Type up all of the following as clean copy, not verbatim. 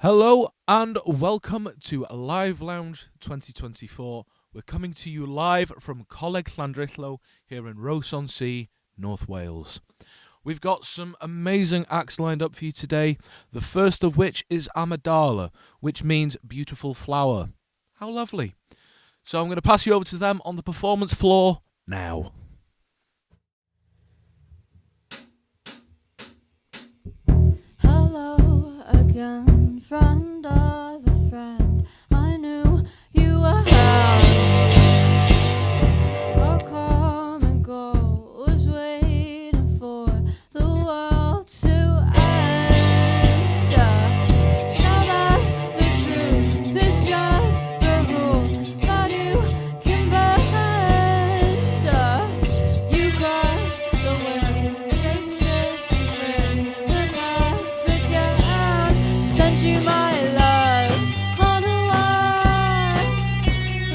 Hello and welcome to Live Lounge 2024. We're coming to you live from Coleg Llandrillo here in Ross-on-Sea, North Wales. We've got some amazing acts lined up for you today, the first of which is Amadala, which means beautiful flower. How lovely. So I'm going to pass you over to them on the performance floor now. Hello again, friend of a friend. I knew you were hell. Our common goal was waiting for the world to end. Now that the truth is just a rule that you can bend. You got the wind, shape shift and trim the past again. Send you my love on a line,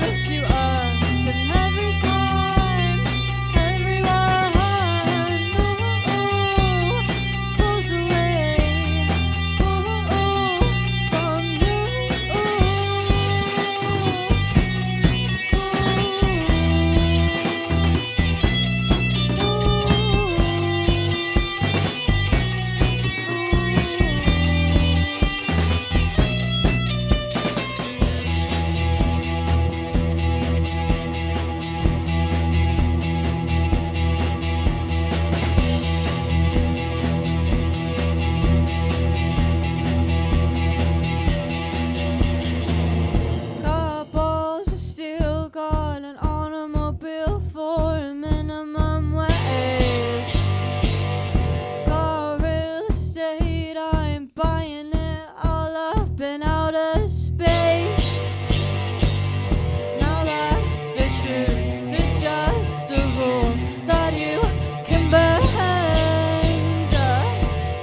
lift you up and every time, everyone pulls away from you. Got balls of steel, got an automobile for a minimum wage. Got real estate, I'm buying it all up and out of space. Now that the truth is just a rule that you can bend.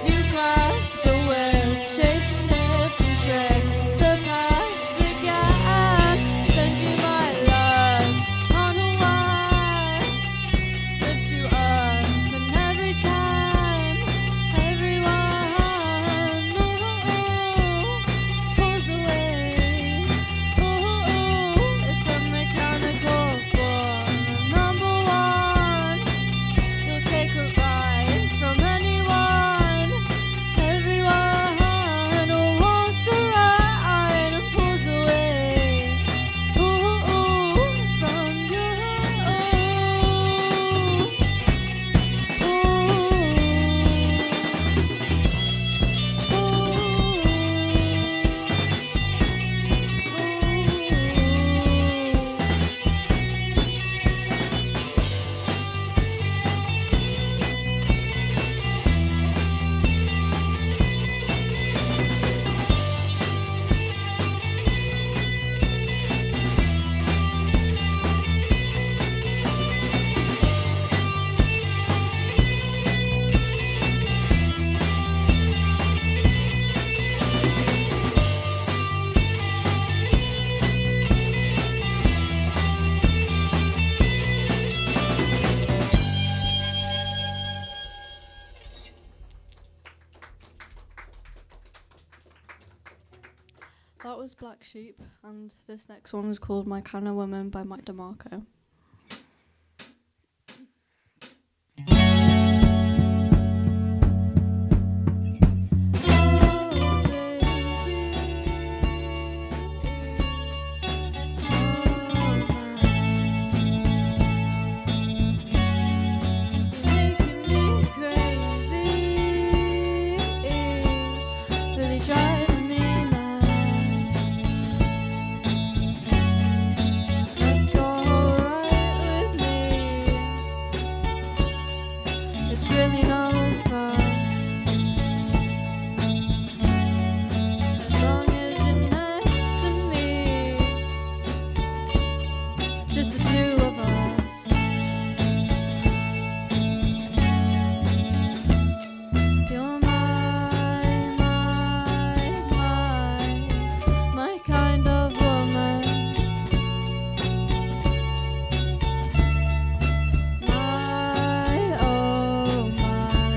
You crack the whip, shape, shift and trick the past again. Send you my love on a wire, lift you up and every time, everyone pulls away. It's a mechanical bull, number one. You'll take a ride from anyone, everyone who wants to ride and pulls away from you. That was Black Sheep, and this next one is called My Kind of Woman by Mike DeMarco. Driving me mad. It's alright with me. It's really no fuss, as long as you're next to me. Just the two of us. You're my kind of woman. My, oh my.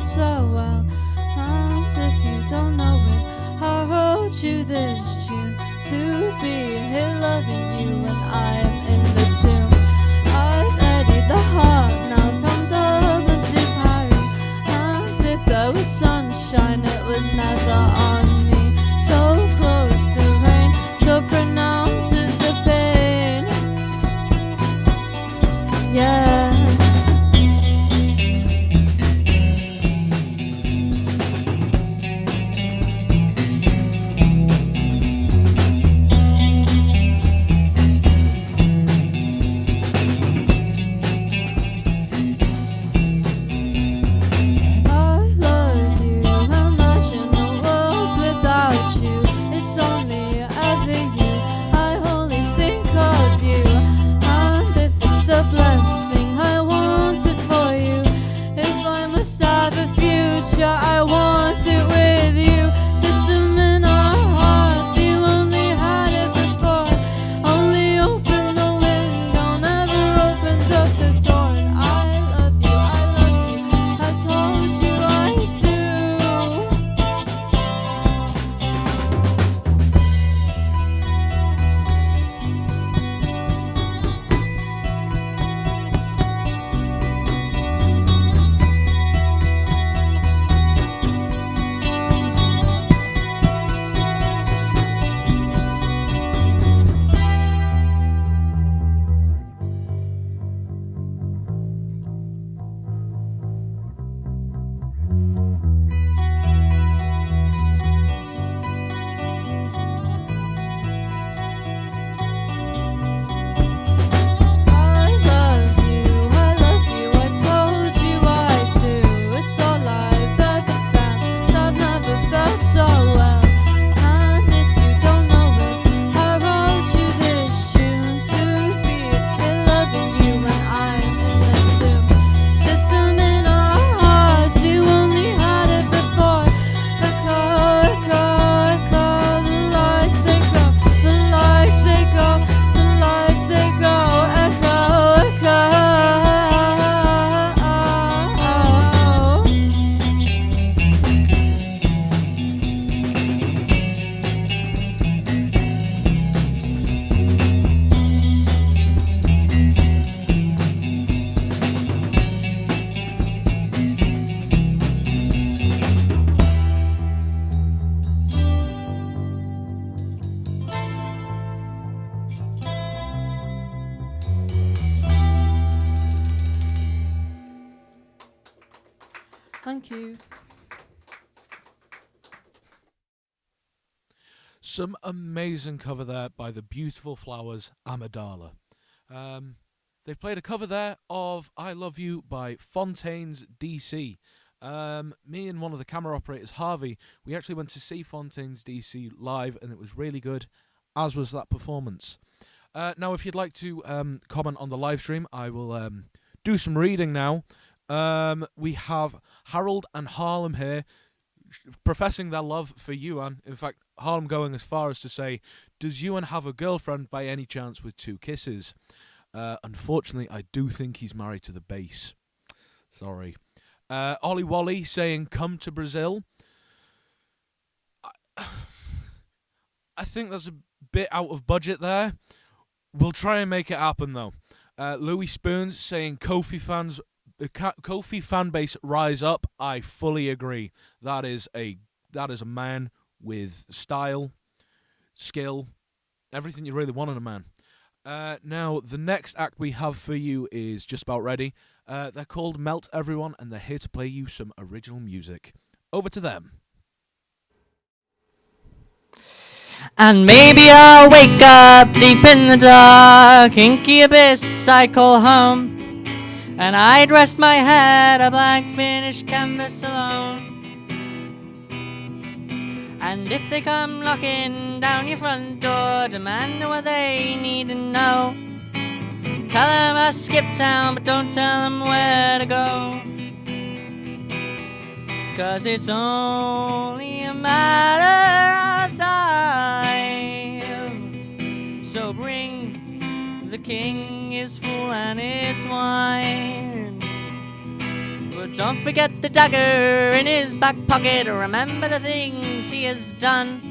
heart so well. And if you don't know it, I wrote you this tune to be here loving you when I am in the tune. I've eddied the heart now from Dublin to Paris, and if there was sunshine, it was never on me. So close the rain, so pronounces the pain. Yeah. I want it with you. System in our hearts, you only had it before. Only opened the window, never opened up the door. And I love you, I told you I do. Thank you. Some amazing cover there by the Beautiful Flowers, Amidala. They played a cover there of I Love You by Fontaines DC. Me and one of the camera operators, Harvey, we actually went to see Fontaines DC live, and it was really good, as was that performance. Now, if you'd like to comment on the live stream, I will do some reading now. We have Harold and Harlem here professing their love for Ewan. In fact, Harlem going as far as to say, does Ewan have a girlfriend by any chance with 2 kisses? Unfortunately, I do think he's married to the bass. Sorry. Ollie Wally saying, come to Brazil. I think that's a bit out of budget there. We'll try and make it happen, though. Louis Spoons saying, Kofi fan base rise up. I fully agree. That is a man with style, skill, everything you really want in a man. Now, the next act we have for you is just about ready. They're called Melt Everyone, and they're here to play you some original music. Over to them. And maybe I'll wake up deep in the dark, inky abyss I call home, and I'd rest my head a blank finished canvas alone. And if they come knocking down your front door, demand what they need to know. Tell them I skipped town, but don't tell them where to go. 'Cause it's only a matter of time. So bring the king his fool and his wine. But don't forget the dagger in his back pocket. Remember the things he has done.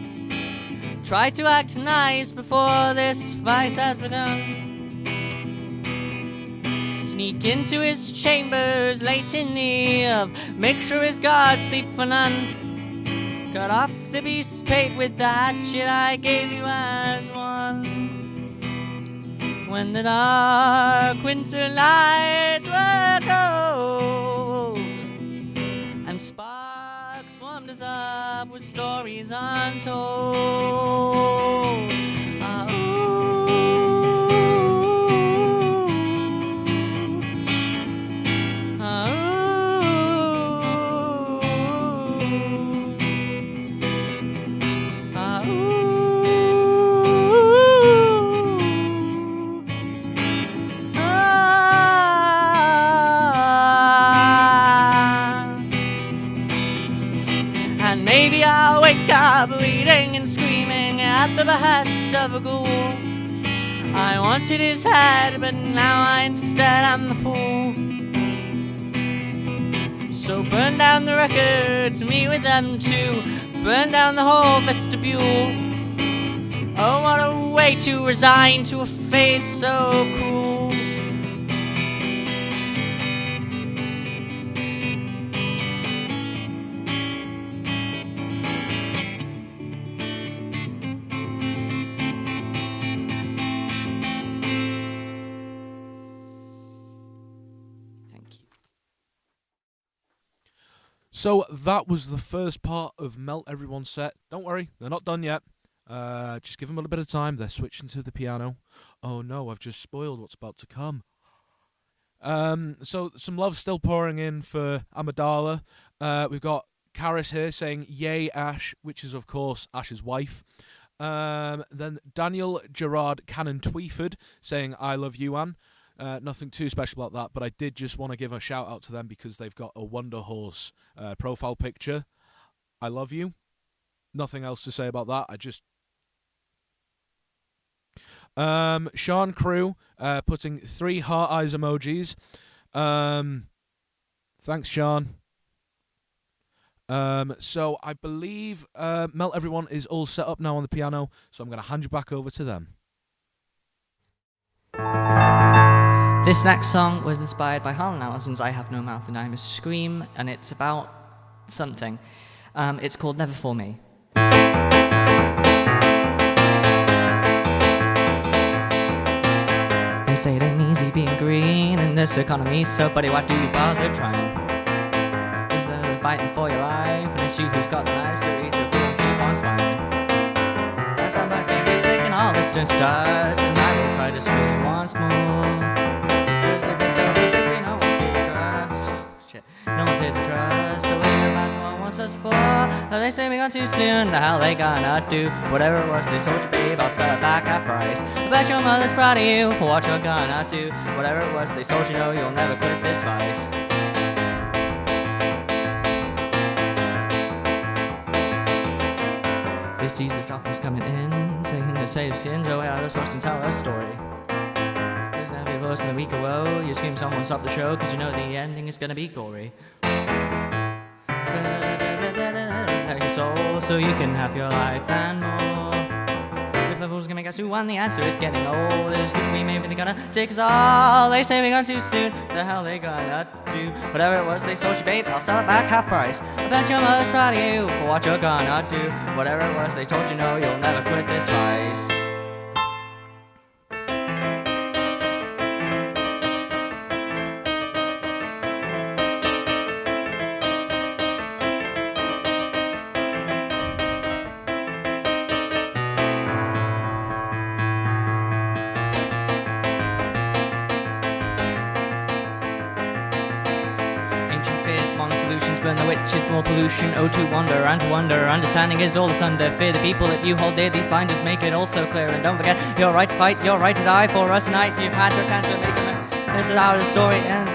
Try to act nice before this vice has begun. Sneak into his chambers late in the eve. Make sure his guards sleep for none. Cut off the beast's pate with the hatchet I gave you as one. When the dark winter nights were cold and sparks warmed us up with stories untold. And maybe I'll wake up bleeding and screaming at the behest of a ghoul. I wanted his head, but now I instead am the fool. So burn down the records, me with them too. Burn down the whole vestibule. Oh, what a way to resign to a fate so cruel. So that was the first part of Melt Everyone's set. Don't worry, they're not done yet. Just give them a little bit of time. They're switching to the piano. Oh no, I've just spoiled what's about to come. So some love still pouring in for Amidala. We've got Karis here saying, yay, Ash, which is, of course, Ash's wife. Then Daniel Gerard Cannon Tweeford saying, I love you, Anne. Nothing too special about that, but I did just want to give a shout out to them because they've got a Wonder Horse profile picture. I love you. Nothing else to say about that. I just... Sean Crew putting 3 heart eyes emojis. Thanks, Sean. So I believe Melt Everyone is all set up now on the piano, so I'm going to hand you back over to them. This next song was inspired by Harlan Allison's I Have No Mouth and I'm a Scream, and it's about something. It's called Never For Me. They say it ain't easy being green in this economy, so buddy, why do you bother trying? Is there fighting for your life, and it's you who's got the knife, so either go and keep on smiling. I saw my fingers thinking all this turns to dust, and I will try to scream once more. No one's here to trust, so we're about to all wants us for. They say we gone too soon, the hell they gonna do? Whatever it was they sold you, babe, I'll sell it back half price. I bet your mother's proud of you for what you're gonna do. Whatever it was they sold you, know you'll never quit this vice. They sees the droppers coming in, saying to save skins, oh yeah, let's watch and tell a story. Worse than a week ago, you scream someone stop the show, cause you know the ending is gonna be gory. Your soul, so you can have your life and more. If the fool's gonna guess who won, the answer is getting old. It's good to me, maybe they're gonna take us all. They say we gone too soon, the hell they gonna do? Whatever it was they sold you, babe, I'll sell it back half price. I bet your mother's proud of you for what you're gonna do. Whatever it was they told you, no, you'll never quit this vice. Burn the witches, more pollution, oh to wonder and to wonder. Understanding is all asunder. Fear the people that you hold dear. These binders make it all so clear. And don't forget your right to fight, your right to die for us tonight. You've had your chance to make them. This is how the story ends.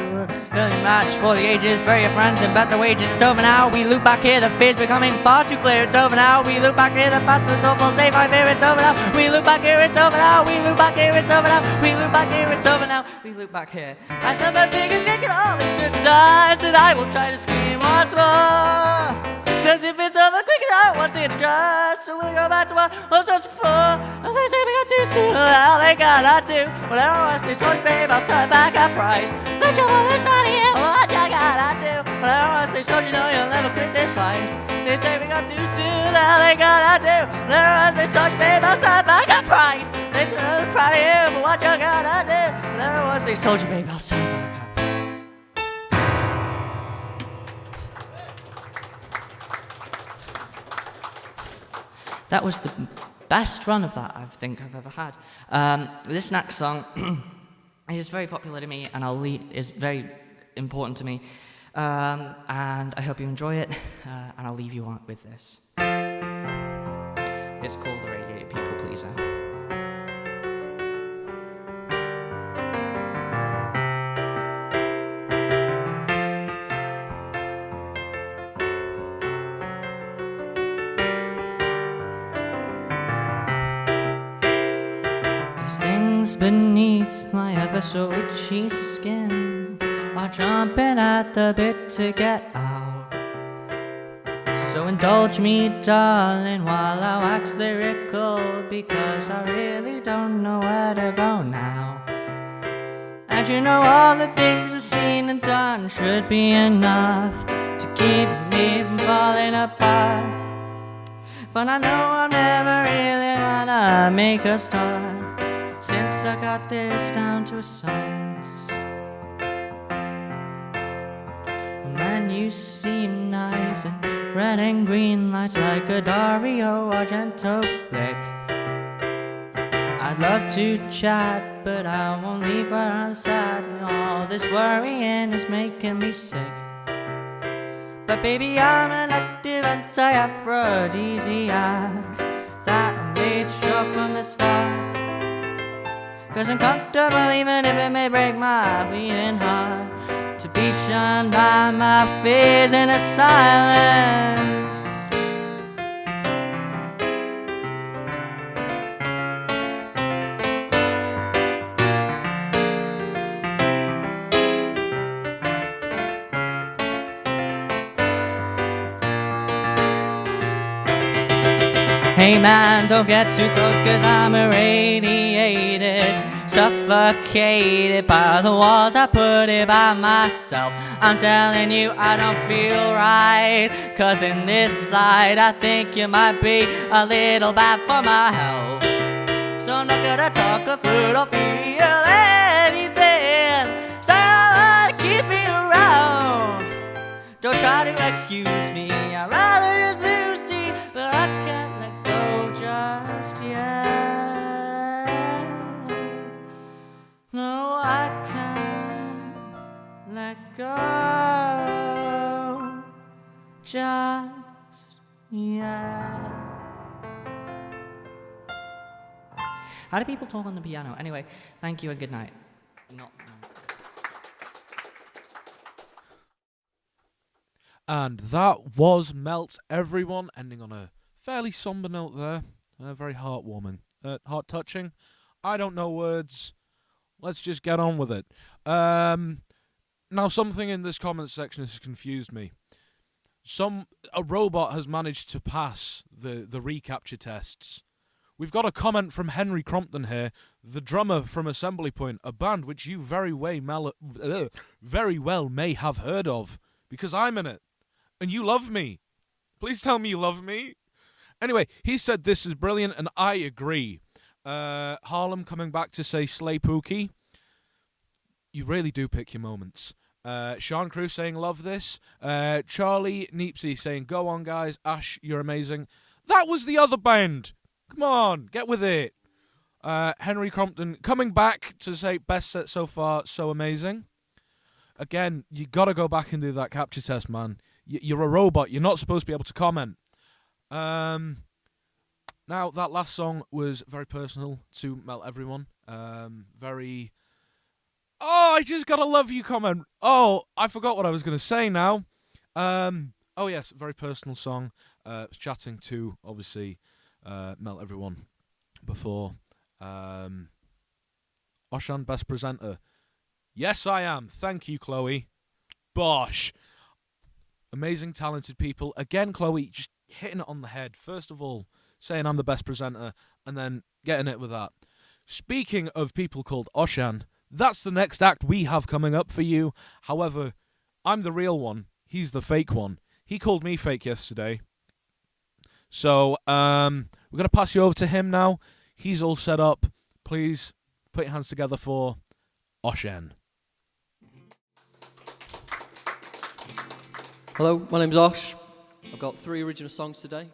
Building match for the ages, bury your friends and bet the wages. It's over now, we look back here, the fear's becoming far too clear. It's over now, we look back here, the past is awful, safe, I fear it's over now. We look back here, it's over now, we look back here, it's over now. We look back here, it's over now, we look back here. I saw my fingers making all this just dust, and I will try to scream once more. Cause if it's over, click it out, what's it to trust? So we'll go back to what was us before. Oh, they say we got too soon, well, they cannot do whatever was they sold, babe, I'll turn back our price. No trouble, there's money here, what you gotta do? Whatever was they sold, you know you'll never quit this vice. They say we got too soon, well, they cannot do whatever was they sold, babe, I'll turn back our price. They should have been proud of you, but what you gotta do? Whatever was they sold you, babe, I'll turn back our price. That was the best run of that I think I've ever had. This next song is very popular to me, and is very important to me. And I hope you enjoy it, and I'll leave you on with this. It's called The Radiator People Pleaser. Things beneath my ever so itchy skin are chomping at the bit to get out. So indulge me, darling, while I wax lyrical, because I really don't know where to go now. And you know all the things I've seen and done should be enough to keep me from falling apart. But I know I'm never really gonna make a start, since I got this down to a science. Man, you seem nice, and red and green lights like a Dario Argento flick. I'd love to chat, but I won't leave where I'm sad. All this worrying is making me sick. But baby, I'm an active anti-aphrodisiac that I made sure from the start. Cause I'm comfortable even if it may break my bleeding heart, to be shunned by my fears in a silence. Hey man, don't get too close, cause I'm irradiated, suffocated by the walls I put it by myself. I'm telling you I don't feel right, cause in this light I think you might be a little bad for my health. So I'm not gonna talk or food or feel anything, so I wanna keep me around. Don't try to excuse me, I'd rather just lose see, but I can't let go just yet. No, I can't let go just yet. How do people talk on the piano? Anyway, thank you and good night. And that was Melt Everyone, ending on a fairly somber note there. Very heartwarming. Heart-touching. I don't know words. Let's just get on with it. Now, something in this comment section has confused me. A robot has managed to pass the recapture tests. We've got a comment from Henry Crompton here, the drummer from Assembly Point, a band which you very well may have heard of, because I'm in it. And you love me. Please tell me you love me. Anyway, he said this is brilliant, and I agree. Harlem coming back to say Slay Pookie. You really do pick your moments. Sean Crew saying love this. Charlie Neepsey saying go on guys. Ash, you're amazing. That was the other band. Come on, get with it. Henry Crompton coming back to say best set so far, so amazing. Again, you got to go back and do that capture test, man. You're a robot. You're not supposed to be able to comment. Now, that last song was very personal to Melt Everyone. Very Oh, I just gotta love you comment. Oh, I forgot what I was gonna say now. Oh yes, very personal song. Was chatting to obviously Melt Everyone before. Oshan, best presenter. Yes, I am. Thank you, Chloe. Bosh. Amazing, talented people. Again, Chloe, just hitting it on the head. First of all, saying I'm the best presenter, and then getting it with that. Speaking of people called Oshan, that's the next act we have coming up for you. However, I'm the real one. He's the fake one. He called me fake yesterday. So, we're going to pass you over to him now. He's all set up. Please put your hands together for Oshan. Hello, my name's Osh. I've got 3 original songs today.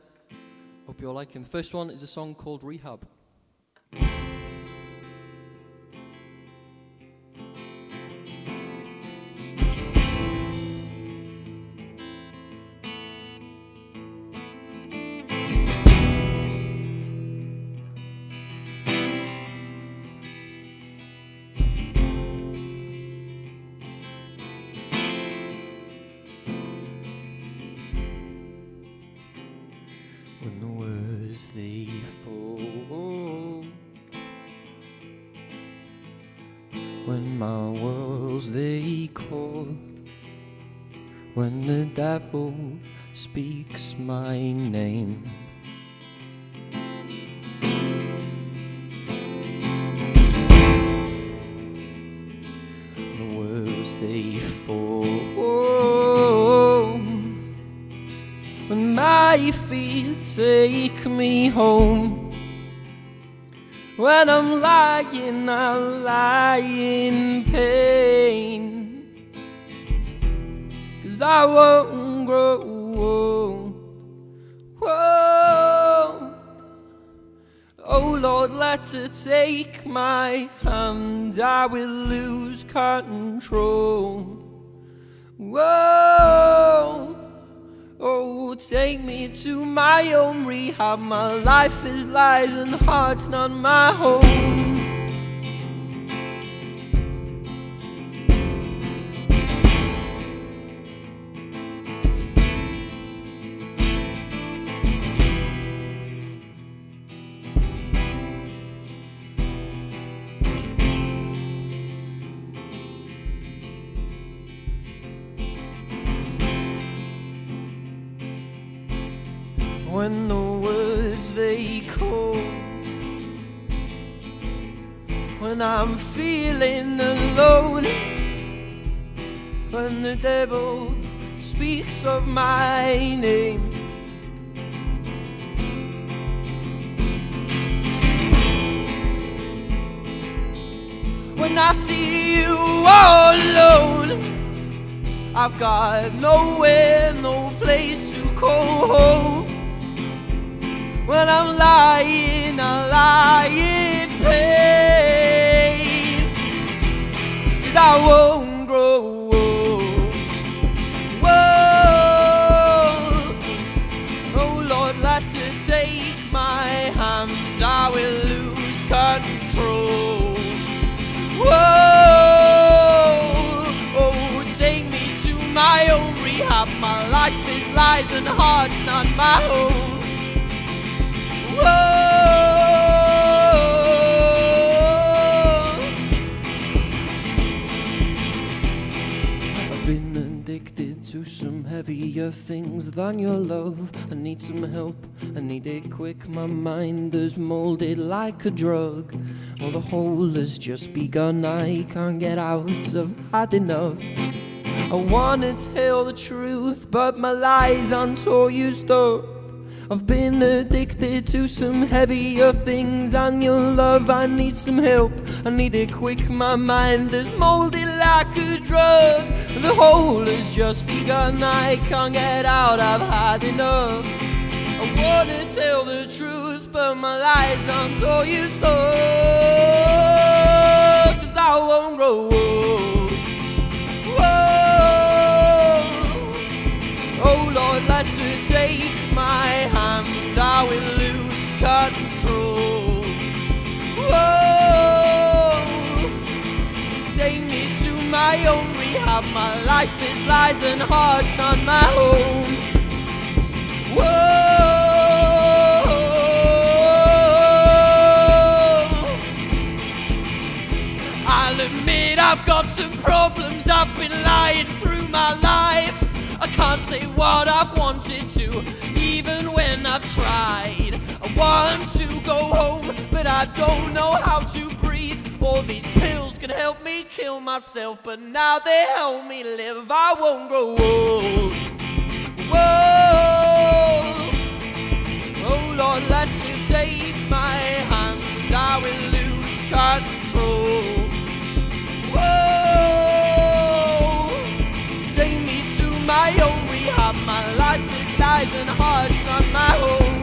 Hope you all like them. The first one is a song called Rhybudd. When the words they fall, when my worlds they call, when the devil speaks my name, the words they fall, when my feet take me home, when I'm lying, I lie in pain, 'cause I won't grow old. Whoa. Oh Lord, let her take my hand, I will lose control. Whoa. Oh, take me to my own rehab. My life is lies and the heart's not my home. When the words they call, when I'm feeling alone, when the devil speaks of my name, when I see you all alone, I've got nowhere, no place to call home. When I'm lying, I lie in pain, 'cause I won't grow old. Whoa. Oh Lord, let her take my hand, I will lose control. Whoa. Oh, take me to my own rehab. My life is lies and the heart's not my home. Whoa. I've been addicted to some heavier things than your love. I need some help, I need it quick. My mind is molded like a drug. Well, the hole has just begun, I can't get out, I've had enough. I wanna tell the truth, but my lies aren't all used up. I've been addicted to some heavier things and your love, I need some help, I need it quick. My mind is molded like a drug. The hole has just begun, I can't get out, I've had enough. I wanna tell the truth, but my lies aren't all used up, 'cause I won't grow old. Whoa. Oh Lord, let her take my hand, I will lose control. Whoa. take me to my own rehab. My life is lies and heart's not my home. Whoa. I'll admit I've got some problems. I've been lying through my life. I can't say what I've wanted to, even when I've tried. I want to go home, but I don't know how to breathe. All these pills can help me kill myself, but now they help me live. I won't grow old. Whoa. Oh Lord, let you take my hand. I will lose control. Whoa. Take me to my own rehab. My life is lies and heart's not my home.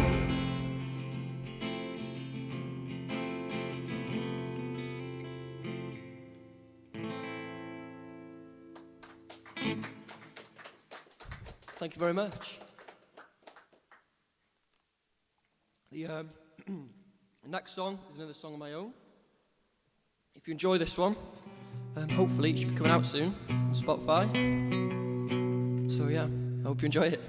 Thank you very much. The next song is another song of my own. If you enjoy this one, hopefully it should be coming out soon on Spotify. So yeah, I hope you enjoy it.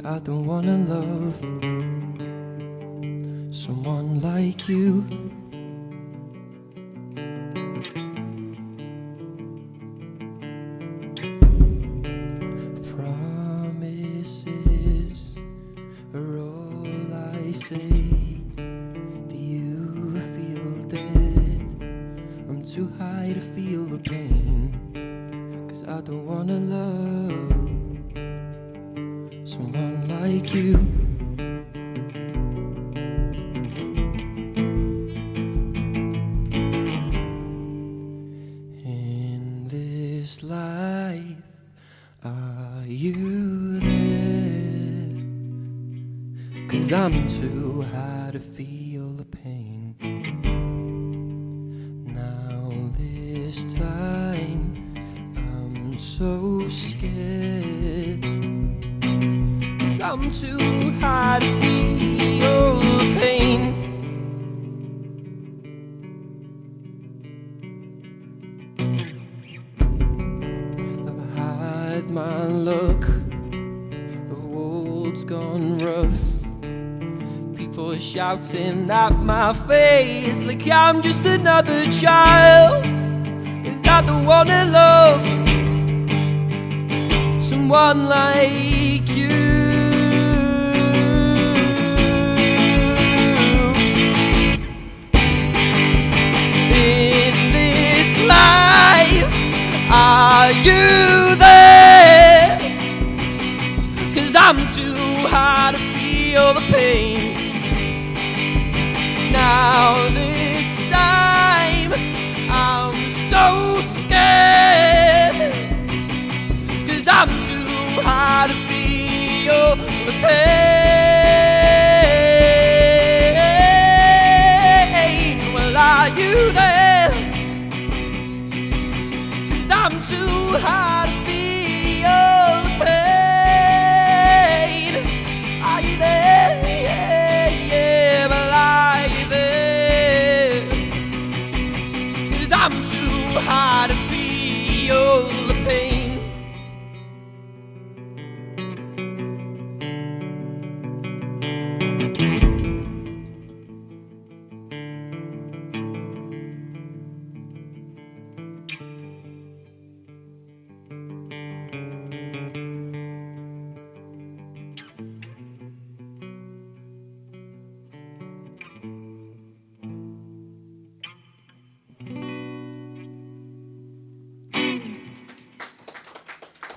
I don't wanna love someone like you. Promises are all I say. Do you feel dead? I'm too high to feel the pain, 'cause I don't wanna love someone like you. In this life, are you there? 'Cause I'm too high to feel the pain. Now this time, I'm so scared. I'm too high to feel the pain. I've had my luck, the world's gone rough. People are shouting at my face like I'm just another child. 'Cause I don't wanna love someone like you. Are you there? 'Cause I'm too high to feel the pain. Now this time I'm so scared, 'cause I'm too high to feel the pain. Well, are you there? I'm too high to feel the pain. Are you there? Yeah, yeah, but are you there? 'Cause I'm too high to feel the pain.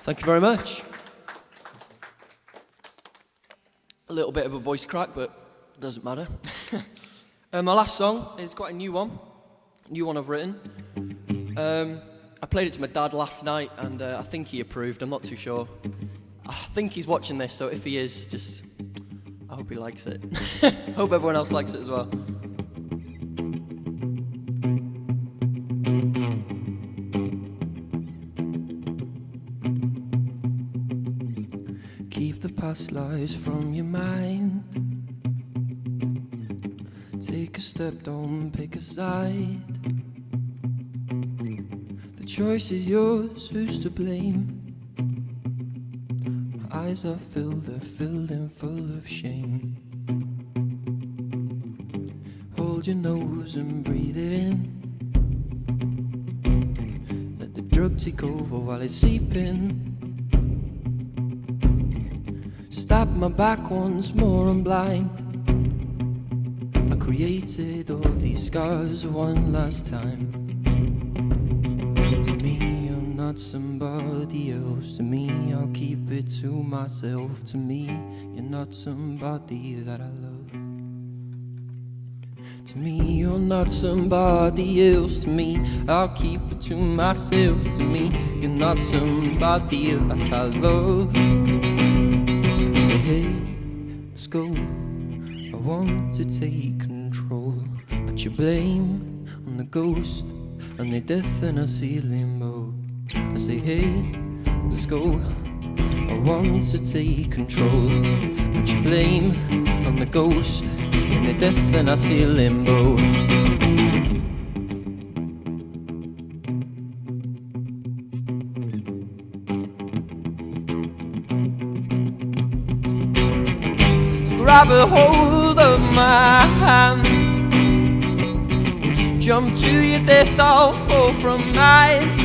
Thank you very much. a little bit of a voice crack, but doesn't matter. My last song is quite a new one I've written. I played it to my dad last night, and I think he approved. I'm not too sure. I think he's watching this, so if he is, I hope he likes it. Hope everyone else likes it as well. Keep the past lies from your mind. Take a step, don't pick a side. The choice is yours, who's to blame? My eyes are filled, they're filled and full of shame. Hold your nose and breathe it in. Let the drug take over while it's seeping. Stab my back once more, I'm blind. I created all these scars one last time. To me, you're not somebody else. To me, I'll keep it to myself. To me, you're not somebody that I love. To me, you're not somebody else. To me, I'll keep it to myself. To me, you're not somebody that I love. Say, hey, let's go. I want to take control. Put your blame on the ghost and the death in a ceiling limbo. I say, hey, let's go. I want to take control. Put your blame on the ghost and the death in a ceiling limbo. Grab a hold of my hand. Jump to your death, I'll fall from mine.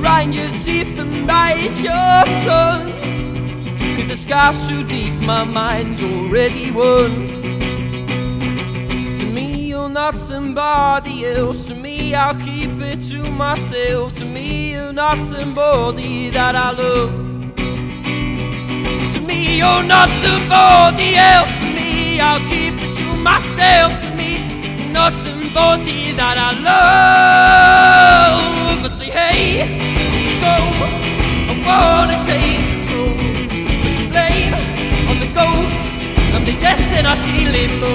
Grind your teeth and bite your tongue. 'Cause the scar's so deep, my mind's already won. To me, you're not somebody else. To me, I'll keep it to myself. To me, you're not somebody that I love. You're not somebody else. To me, I'll keep it to myself. To me, you're not somebody that I love. But say, hey, let's go. I wanna take control. Put your blame on the ghost and the death in our sea limbo.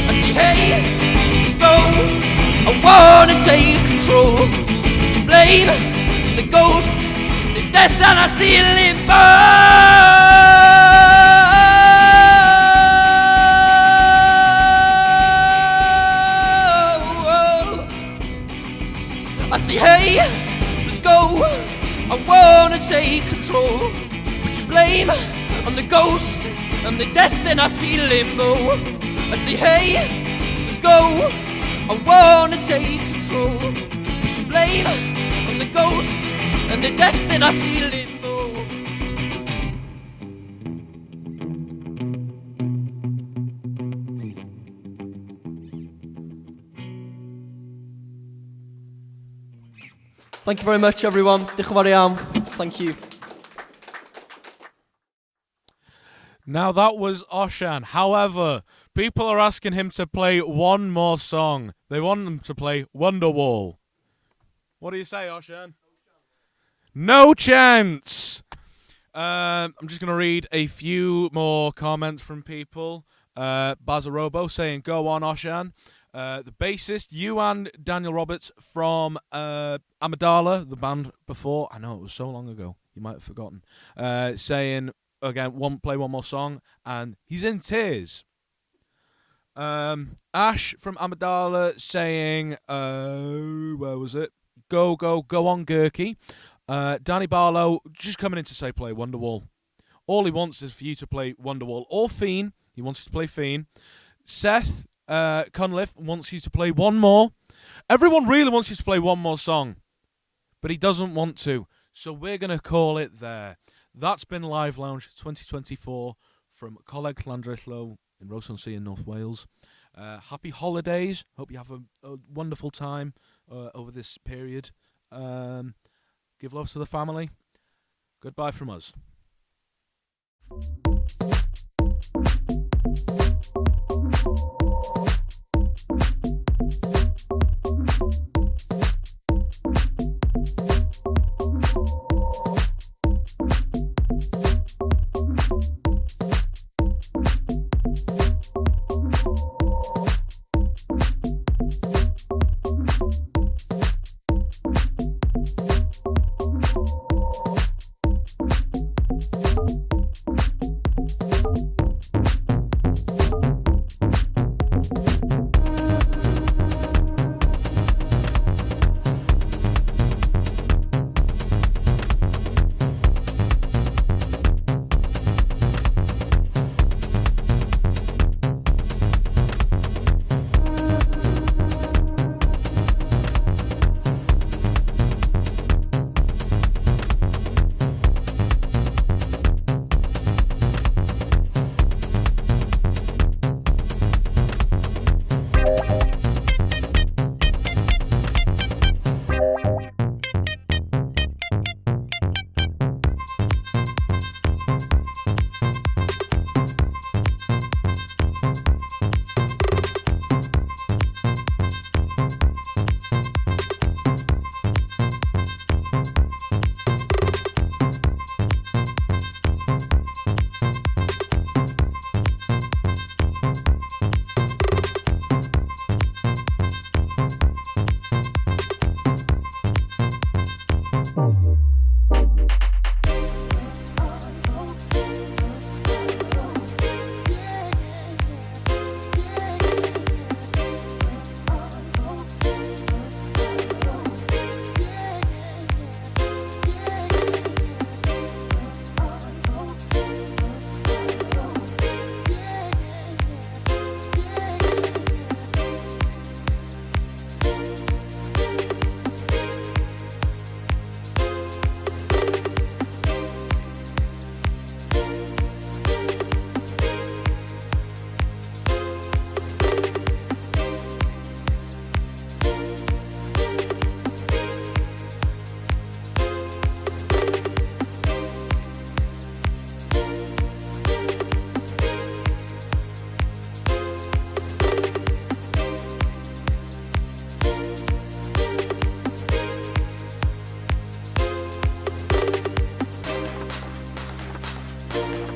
I say, hey, let's go. I wanna take control. Put your blame on the ghost and the death in our sea limbo. I say, hey, let's go. I wanna take control. Put your blame on the ghost and the death in our sea limbo. I say, hey, let's go. I wanna take control. Put your blame on the ghost and the death in our sea limbo. Thank you very much, everyone. Diolch yn fawr iawn. Thank you. Now that was Oshan. However, people are asking him to play one more song. They want him to play Wonderwall. What do you say, Oshan? No chance! I'm just going to read a few more comments from people. Bazarobo saying, go on, Oshan. The bassist, you and Daniel Roberts from Amidala, the band before. I know, it was so long ago. You might have forgotten. Saying, again, play one more song. And he's in tears. Ash from Amidala saying, where was it? Go on, Gurky. Danny Barlow just coming in to say play Wonderwall. All he wants is for you to play Wonderwall. Or Fiend. He wants you to play Fiend. Seth Cunliffe wants you to play one more. Everyone really wants you to play one more song, but he doesn't want to. So we're going to call it there. That's been Live Lounge 2024 from Coleg Llandrillo in Rhos-on-Sea in North Wales. Happy holidays. Hope you have a wonderful time over this period. Give love to the family. Goodbye from us. Thank